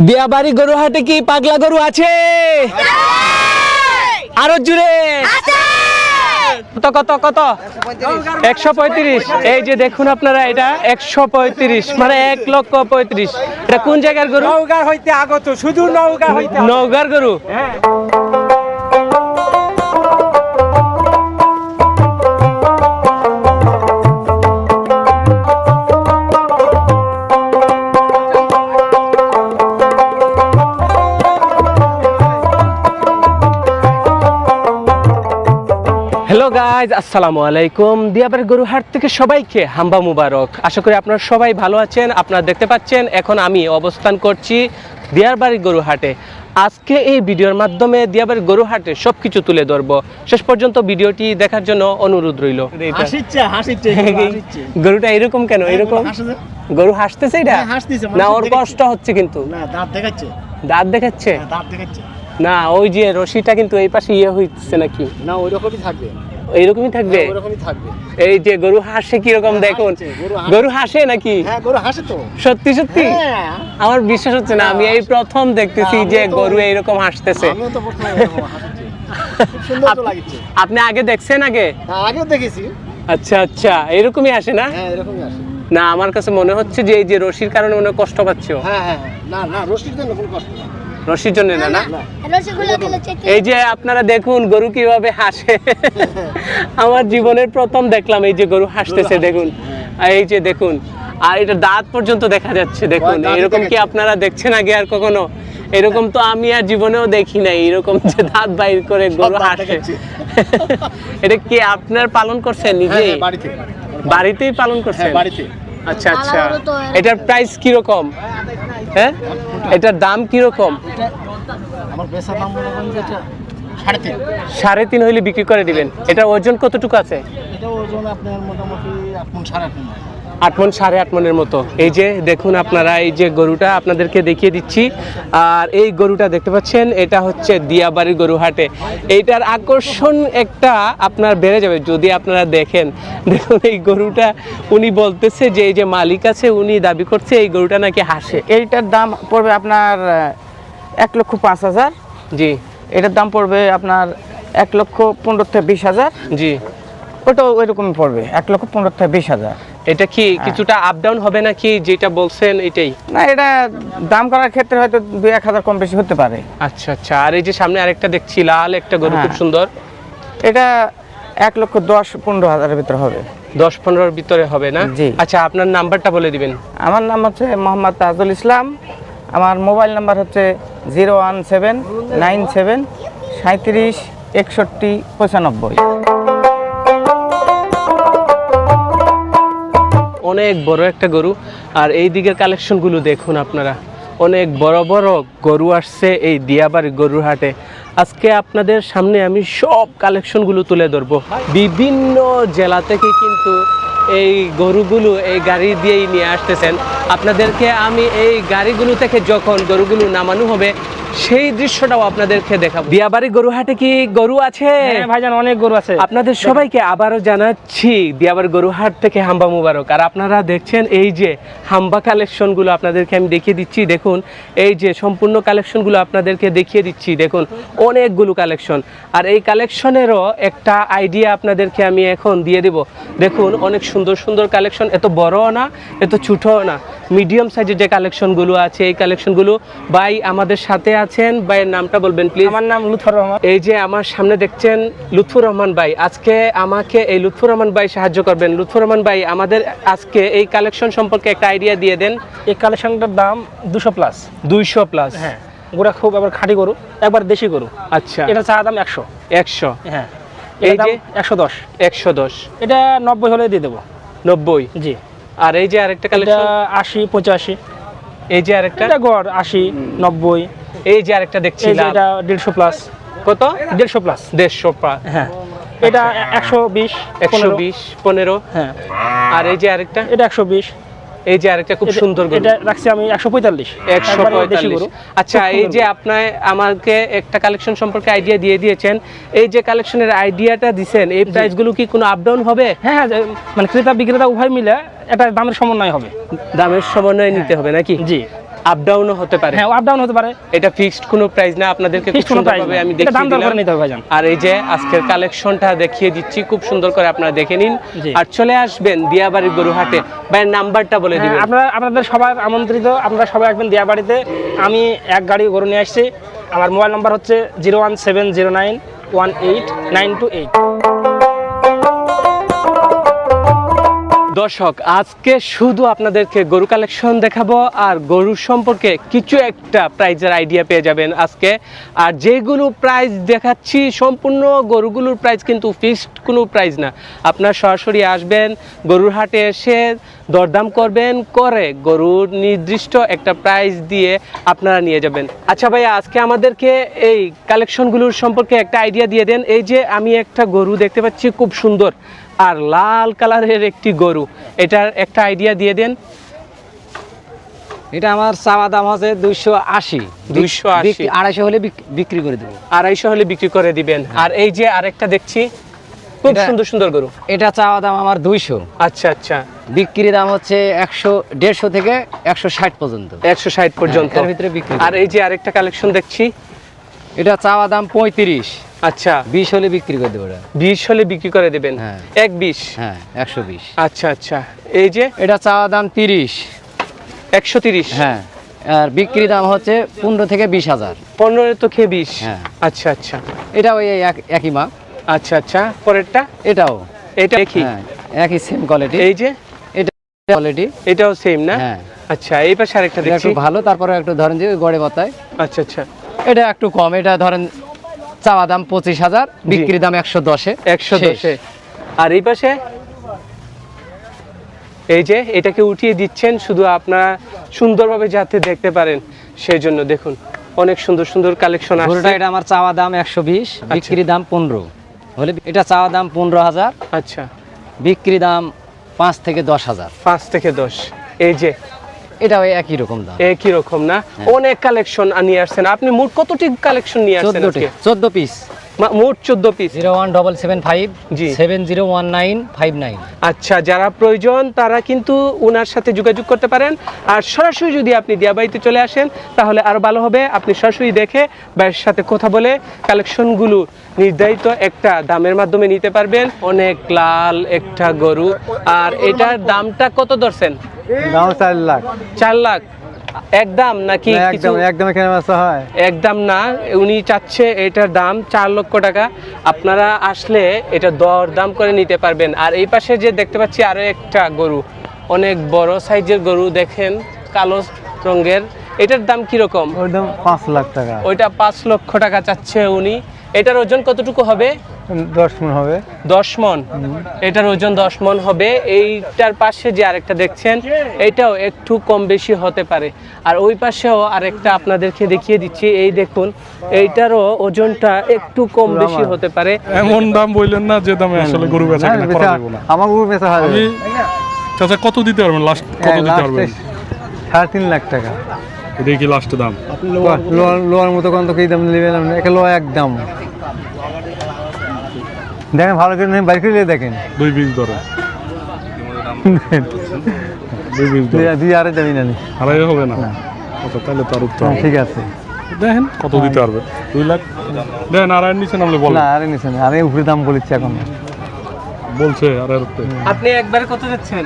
দিয়াবাড়ি গরু হাটে কি পাগলা গরু আছে? আরো জুড়ে কত কত কত 135। এই যে দেখুন আপনারা, এটা 135 মানে 1,35,000। এটা কোন জায়গার গরু? নওগাঁ হইতে আগত, শুধু নওগাঁ হইতে। নওগাঁর গরু। হ্যালো গাইজ, আসসালামু আলাইকুম। দিয়াবাড়ি গরু হাট থেকে সবাইকে হাম্বা মুবারক। আশা করি আপনারা সবাই ভালো আছেন। আপনারা দেখতে পাচ্ছেন এখন আমি অবস্থান করছি দিয়াবাড়ি গরু হাটে। আজকে এই ভিডিওর মাধ্যমে দিয়াবাড়ি গরু হাটে সবকিছু তুলে ধরবো। শেষ পর্যন্ত ভিডিওটি দেখার জন্য অনুরোধ রইল। গরুটা এরকম কেন? এরকম গরু হাসতেছে এটা না? ওর কষ্ট হচ্ছে কিন্তু। দাঁত দেখাচ্ছে না? ওই যে রশিটা কিন্তু এই পাশে ইয়ে হইছে নাকি? না, ওইরকমই থাকবে। এইরকমই থাকবে। এই যে গরু হাসে কিরকম দেখুন। গরু হাসে নাকি? হ্যাঁ, গরু হাসে তো। সত্যি সত্যি আমার বিশ্বাস হচ্ছে না। আমি এই প্রথম দেখতেছি যে গরু এইরকম হাসতেছে। আমিও তো প্রথমে এরকম হাসছে। খুব সুন্দর তো লাগছে। আপনি আগে দেখছেন? আগে আগেও দেখেছি। আচ্ছা আচ্ছা, এরকমই আসে না? হ্যাঁ, এরকমই আসে। না, আমার কাছে মনে হচ্ছে যে এই যে রশির কারণে মনে কষ্ট পাচ্ছ। হ্যাঁ হ্যাঁ, না না, রশির জন্য কোনো কষ্ট না। রশির জন্য না? না, এই যে আপনারা দেখুন গরু কিভাবে হাসে। আমার জীবনের প্রথম দেখলাম এই যে গরু হাসতেছে। দেখুন, এই যে দেখুন, আর এটা দাঁত পর্যন্ত দেখা যাচ্ছে। দেখুন, এরকম কি আপনারা দেখছেন আগে আর কখনো? এরকম তো আমি আর জীবনেও দেখি নাই, এরকম যে দাঁত বাইর করে গরু হাসে। এটা কি আপনার পালন করছেন নিজে? বাড়িতেই পালন করছেন? বাড়িতে। আচ্ছা আচ্ছা, এটার প্রাইস কিরকম? হ্যাঁ, এটার দাম কিরকম? আমার বেচা দাম মনে করেন যে এটা 3.5। 3.5 হইলে বিক্রি করে দিবেন। এটার ওজন কতটুকু আছে? এটা ওজন আপনার মোটামুটি 8 মণ 8.5 মণ। 8 মণ 8.5 মণের মতো। এই যে দেখুন আপনারা, এই যে গরুটা আপনাদেরকে দেখিয়ে দিচ্ছি। আর এই গরুটা দেখতে পাচ্ছেন, এটা হচ্ছে দিয়াবাড়ি গরু হাটে। এইটার আকর্ষণ একটা আপনার বেড়ে যাবে যদি আপনারা দেখেন। দেখুন এই গরুটা, উনি বলতেছে যে এই যে মালিক আছে উনি দাবি করছে এই গরুটা নাকি হাসে। এইটার দাম পড়বে আপনার 1,05,000। জি। এটার দাম পড়বে আপনার 1,15,000 থেকে 20,000। জি, ওটাও ওইরকমই পড়বে 1,15,000 থেকে 20,000। এটা কি কিছুটা আপ ডাউন হবে নাকি যেটা বলছেন এটাই? না, এটা দাম করার ক্ষেত্রে হয়তো 2-1,000 কম বেশি হতে পারে। আচ্ছা আচ্ছা। আর এই যে সামনে আরেকটা দেখছি লাল একটা গরু, খুব হ্যাঁ। সুন্দর। এটা 1,10,15,000-এর ভিতরে হবে। 10-15-র ভিতরে হবে না? জি। আচ্ছা, আপনার নাম্বারটা বলে দিবেন। আমার নাম হচ্ছে মোহাম্মদ তাজুল ইসলাম। আমার মোবাইল নাম্বার হচ্ছে 01797376195। অনেক বড় একটা গরু। আর এই দিকের কালেকশনগুলো দেখুন আপনারা, অনেক বড় বড় গরু আসছে এই দিয়াবাড়ি গরুর হাটে। আজকে আপনাদের সামনে আমি সব কালেকশনগুলো তুলে ধরবো। বিভিন্ন জেলা থেকে কিন্তু এই গরুগুলো এই গাড়ি দিয়েই নিয়ে আসতেছেন। আপনাদেরকে আমি এই গাড়িগুলো থেকে যখন গরুগুলো নামানো হবে সেই দৃশ্যটাও আপনাদেরকে দেখাবো। দিয়াবাড়ি গরু হাটে কি গরু আছে? হ্যাঁ ভাইজান, অনেক গরু আছে। আপনাদের সবাইকে আবারও জানাচ্ছি দিয়াবাড়ি গরু হাট থেকে হাম্বা মুবারক। আর আপনারা দেখছেন এই যে হাম্বা কালেকশনগুলো আপনাদেরকে আমি দেখিয়ে দিচ্ছি। দেখুন এই যে সম্পূর্ণ কালেকশনগুলো আপনাদেরকে দেখিয়ে দিচ্ছি। দেখুন অনেকগুলো কালেকশন। আর এই কালেকশনেরও একটা আইডিয়া আপনাদেরকে আমি এখন দিয়ে দেব। দেখুন অনেক সুন্দর সুন্দর কালেকশন, এত বড়ও না এত ছোটও না, মিডিয়াম সাইজের যে কালেকশনগুলো আছে এই কালেকশনগুলো। ভাই আমাদের সাথে আছেন, ভাইয়ের নামটা বলবেন প্লিজ। আমার নাম লুৎফর রহমান। এই যে আমার সামনে দেখছেন লুৎফর রহমান ভাই। আজকে আমাকে এই লুৎফর রহমান ভাই সাহায্য করবেন। লুৎফর রহমান ভাই, আমাদের আজকে এই কালেকশন সম্পর্কে একটা আইডিয়া দিয়ে দেন। এই কালেকশনটার দাম 200+। 200+? হ্যাঁ, গোড়া খুব আবার খাঁটি গরু, একবার দেশি গরু। আচ্ছা, এটা চা দাম 100। 100? হ্যাঁ, এই এই যে যে 110। 110? এটা 90 হলে দিয়ে দেবো। 90? জি। আর এই যে আরেকটা এটা কালেকশন, 80-85। এই যে আরেকটা, এটা গড় 80-90। এই যে আরেকটা দেখছি এই যে লাল। এটা 150+। কত? 150+। 150? হ্যাঁ, এটা 120, 120, 15? হ্যাঁ। আর এই যে আরেকটা, এটা 120। এই যে আরেকটা খুব সুন্দর গরু, এটা রাখছি আমি 145। 145। আচ্ছা, এই যে আপনি আমাকে একটা কালেকশন সম্পর্কে আইডিয়া দিয়ে দিয়েছেন, এই যে কালেকশনের আইডিয়াটা দিবেন, এই প্রাইসগুলো কি কোনো আপ ডাউন হবে? হ্যাঁ হ্যাঁ, মানে ক্রেতা বিক্রেতা উভয় মিলে একটা দামের সমন্বয় হবে। দামের সমন্বয় নিতে হবে নাকি? জি। আপ ডাউনও হতে পারে। হ্যাঁ, আপ ডাউন হতে পারে। এটা ফিক্সড কোনো প্রাইস না, আপনাদেরকে খুব Fixed কোনো price সুন্দরভাবে না। আমি এটা দেখিয়ে দাম দর করে দিলাম। নিতে হবে ভাইজান। আর এই যে আজকের কালেকশনটা দেখিয়ে দিচ্ছি, খুব সুন্দর করে আপনারা দেখে নিন। জি। আর চলে আসবেন দিয়াবাড়ির গরুহাটে। ভাইয়ের নাম্বারটা বলে দিবেন। আপনাদের সবার আমন্ত্রিত, আপনারা সবাই আসবেন দিয়াবাড়িতে। আমি এক গাড়ি গরু নিয়ে আসছি। আমার মোবাইল নাম্বার হচ্ছে 01709189228। দর্শক, আজকে শুধু আপনাদেরকে গরু কালেকশন দেখাবো আর গরুর সম্পর্কে কিছু একটা প্রাইজের আইডিয়া পেয়ে যাবেন আজকে। আর যেগুলো প্রাইস দেখাচ্ছি সম্পূর্ণ গরুগুলোর প্রাইস কিন্তু ফিক্সড কোনো প্রাইস না। আপনার সরাসরি আসবেন, গরুর হাটে এসে দরদাম করবেন, করে গরুর নির্দিষ্ট একটা প্রাইস দিয়ে আপনারা নিয়ে যাবেন। আচ্ছা ভাইয়া, আজকে আমাদেরকে এই কালেকশনগুলোর সম্পর্কে একটা আইডিয়া দিয়ে দেন। এই যে আমি একটা গরু দেখতে পাচ্ছি খুব সুন্দর আর লাল কালারের একটি গরু, এটার একটা আইডিয়া দিয়ে দেন। এটা আমার চাওয়া দাম হচ্ছে 280। 280 250 হলে বিক্রি করে দেবো। 250 হলে বিক্রি করে দিবেন। আর এই যে আরেকটা দেখছি খুব এটা- সুন্দর সুন্দর গরু। এটা চাওয়া দাম আমার 200, আচ্ছা আচ্ছা, বিক্রি দাম হচ্ছে 150 থেকে 160 পর্যন্ত। 160 পর্যন্ত। এর ভিতরে বিক্রি আর এই যে আরেকটা কালেকশন দেখছি, এটা চাওয়া দাম 35, আচ্ছা 20 হলে বিক্রি করে দেবো। 20 হলে বিক্রি করে দেবেন। হ্যাঁ। 120। হ্যাঁ, 120। আচ্ছা আচ্ছা, এই যে এটা চাওয়া দাম 30। 130। হ্যাঁ, আর বিক্রি দাম হচ্ছে 15 থেকে 20,000। 15 তো খেয়ে 20। হ্যাঁ। আচ্ছা আচ্ছা এটা ওই একই মাপ। আচ্ছা আচ্ছা, পরেরটা এটাও এটা দেখি। হ্যাঁ, একই সেম কোয়ালিটি। এই যে এটা কোয়ালিটি। এটাও সেম না? হ্যাঁ। আচ্ছা, এই পাশে আরেকটা এটা দেখছি। একটু ভালো, তারপরে একটু ধরেন যে গড়ে বতায় আচ্ছা আচ্ছা, এটা একটু কম। এটা ধরেন চাওয়া দাম 25,000, বিক্রি দাম 110-এ। 110-এ। আর এই পাশে এই যে এটাকে উঠিয়ে দিচ্ছেন শুধু আপনারা সুন্দরভাবে যাতে দেখতে পারেন সেই জন্য। দেখুন অনেক সুন্দর সুন্দর কালেকশন গরুটা আছে। এটা আমার চাওয়া দাম 120, বিক্রি দাম 15 হলে এটা চাওয়া দাম 15,000, আচ্ছা, বিক্রি দাম 5 থেকে 10,000। 5 থেকে 10। এই যে এটা ওই একই রকম দাম। একই রকম না? অনেক কালেকশন নিয়ে আসছেন আপনি। মোট কতটি কালেকশন নিয়ে আসছেন আজকে? 14 পিস। মোট 14 পিস। 01775 জি। 701959। আচ্ছা, যারা প্রয়োজন তারা কিন্তু ওনার সাথে যোগাযোগ করতে পারেন। আর সরাসরি যদি আপনি দিয়াবাড়িতে চলে আসেন তাহলে আরো ভালো হবে। আপনি সরাসরি দেখে ভাইয়ের সাথে কথা বলে কালেকশনগুলো নির্ধারিত একটা দামের মাধ্যমে নিতে পারবেন। অনেক লাল একটা গরু। আর এটার দামটা কত ধরছেন? দাম 4 লাখ। 4 লাখ একদম নাকি কিছু? একদম কেন বেচা হয়? একদম না, উনি চাচ্ছে এটার দাম 4 লক্ষ টাকা। আপনারা আসলে এটা দর দাম করে নিতে পারবেন। আর এই পাশে যে দেখতে পাচ্ছি আরো একটা গরু, অনেক বড় সাইজের গরু, দেখেন কালো রঙের। এটার দাম কিরকম? ওর দাম 5 লাখ টাকা। ওইটা 5 লক্ষ টাকা চাচ্ছে উনি। এটার ওজন কতটুকু হবে? 10 মণ হবে। 10 মণ। এটার ওজন 10 মণ হবে। এইটার পাশে যে আরেকটা দেখছেন এটাও একটু কম বেশি হতে পারে। আর ওই পাশেও আরেকটা আপনাদেরকে দেখিয়ে দিচ্ছি, এই দেখুন এইটারও ওজনটা একটু কম বেশি হতে পারে। এমন দাম বললেন না যে দামে আসলে গরু বেচা কিনা করা যাবে না। আমার গরু বেচা হয়। আমি চাচা কত দিতে পারবেন? লাস্ট কত দিতে পারবেন? 3.5 লাখ টাকা। এটাই কি লাস্ট দাম? লোয়ার মতো কোন তো কি দাম নেবেন? একে লোয়া একদম দেখেন, ভালো করে বাইর করে দেখেন। 2.20 ধরে। 2.20 ধরে। দুই আরে দামি না। আড়াই হবে না? আচ্ছা, তাহলে তার উত্তর ঠিক আছে। দেখেন কত দিতে পারবে। 2 লাখ দেখেন। আড়াই নিচে নামলে বলেন। না, আরে নিছেন, আরে উপরে দাম বলেছি এখন। বলছে আড়াই উপরে। আপনি একবারে কত যাচ্ছেন?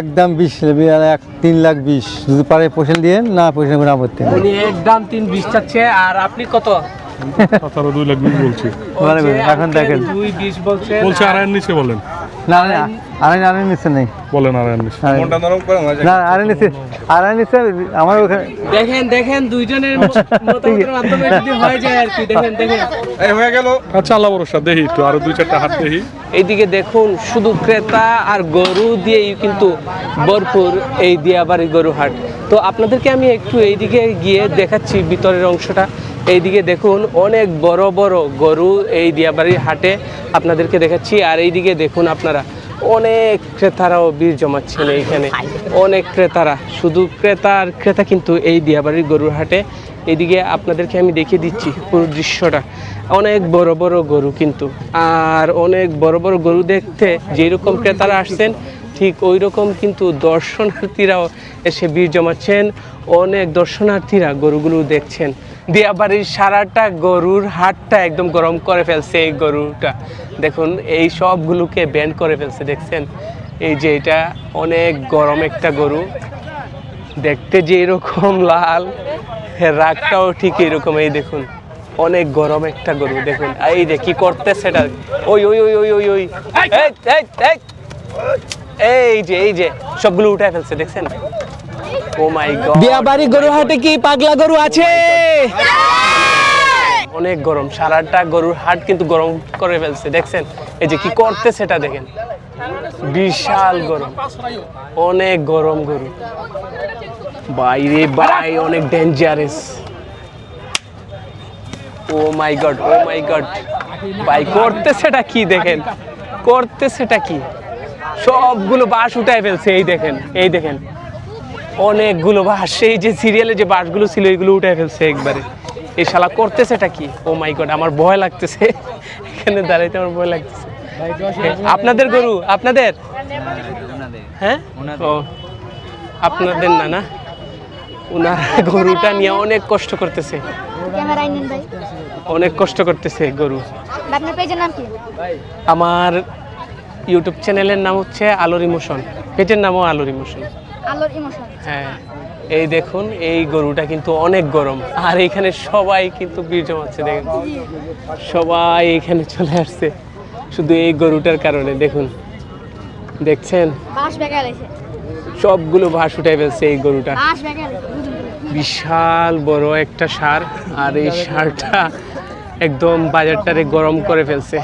একদম 20 নেবে। আর 3,20,000 যদি পারে পোষণ দিয়ে, না পোষণ করে আপত্তি নেই। উনি একদম 3.20 চাচ্ছে। আর আপনি কত? তাছাড়া 2 লাখ 20 বলছি। ভালো করে, এখন দেখেন। 2.20 বলছেন। বলছে আড়াইয়ের নিচে বলেন। না না, আরে নিচ্ছে নেই। বলেন আড়াইয়ের নিচে। না, আরে নিচ্ছে, আরে নিচ্ছে আমার ওখানে। দেখেন দেখেন দুইজনের মতামতের মাধ্যমে যদি হয়ে যায় আর কি। দেখেন দেখেন আচ্ছা, আল্লাহ ভরসা। দেখি একটু আরো 2-4টা হাত দেখি। এইদিকে দেখুন শুধু ক্রেতা আর গরু দিয়েই কিন্তু ভরপুর এই দিয়াবাড়ি গরু হাট। তো আপনাদেরকে আমি একটু এইদিকে গিয়ে দেখাচ্ছি ভিতরের অংশটা। এইদিকে দেখুন অনেক বড় বড় গরু এই দিয়াবাড়ির হাটে আপনাদেরকে দেখাচ্ছি। আর এইদিকে দেখুন আপনারা অনেক ক্রেতারাও ভিড় জমাচ্ছেন এইখানে। অনেক ক্রেতারা, শুধু ক্রেতা আর ক্রেতা কিন্তু এই দিয়াবাড়ির গরুর হাটে। এদিকে আপনাদেরকে আমি দেখিয়ে দিচ্ছি পুরো দৃশ্যটা। অনেক বড় বড় গরু কিন্তু। আর অনেক বড় বড় গরু দেখতে যেরকম ক্রেতারা আসছেন ঠিক ওই রকম কিন্তু দর্শনার্থীরাও এসে ভিড় জমাচ্ছেন। অনেক দর্শনার্থীরা গরুগুলো দেখছেন। দিয়াবাড়ির সারাটা গরুর হাটটা একদম গরম করে ফেলছে এই গরুটা। দেখুন এই সবগুলোকে ব্যান্ড করে ফেলছে, দেখছেন? এই যে এটা অনেক গরম একটা গরু, দেখতে যে এরকম লাল, রাগটাও ঠিক এরকম। এই দেখুন অনেক গরম একটা গরু, দেখুন এই যে কি করতেছে এটা। ওই ওই ওই ওই ওই ওই এই, এই, এই, এই যে সবগুলো উঠায় ফেলছে, দেখছেন? ও মাই গড, দিয়াবাড়ি গরু হাটে কি পাগলা গরু আছে? অনেক গরম, সারাটা গরুর হাট কিন্তু গরম করে ফেলছে, দেখছেন? এই যে কি করতে সেটা দেখেন, বিশাল গরম, অনেক গরম গরু, বাইরে ভাই অনেক ডেঞ্জারাস। ও মাই গড, ও মাই গড, ভাই করতে সেটা কি দেখেন, করতে সেটা কি, সবগুলো বাঁশ উঠায় ফেলছে। এই দেখেন, এই দেখেন অনেকগুলো বাঁশ, এই যে সিরিয়ালে যে বাঁশগুলো ছিল এগুলো উঠায় ফেলছে একবারে। এই শালা করতেছে এটা কি? ও মাই গড, আমার ভয় লাগতেছে, এখানে দাঁড়াইতে আমার ভয় লাগতেছে। আপনাদের গরু? আপনাদের? হ্যাঁ, ও আপনাদের না, না ওনারা গরুটা নিয়ে অনেক কষ্ট করতেছে, ক্যামেরায় নিন ভাই। অনেক কষ্ট করতেছে গরু। আপনার পেজের নাম কি? আমার ইউটিউব চ্যানেলের নাম হচ্ছে আলোর ইমোশন, পেজের নামও আলোর ইমোশন। আলোর ইমোশন। হ্যাঁ, এই দেখুন এই গরুটা কিন্তু অনেক গরম, আর এখানে সবাই কিন্তু বীর জমাচ্ছে, দেখেন সবাই এখানে চলে আসছে শুধু এই গরুটার কারণে। দেখুন, দেখছেন বাস বেকার আছে। সবগুলো ভাস উঠাই ফেলছে এই গরুটা। বাস বেকার। বিশাল বড় একটা ষাঁড়, আর এই ষাঁড়টা একদম বাজারটারে গরম করে ফেলছে।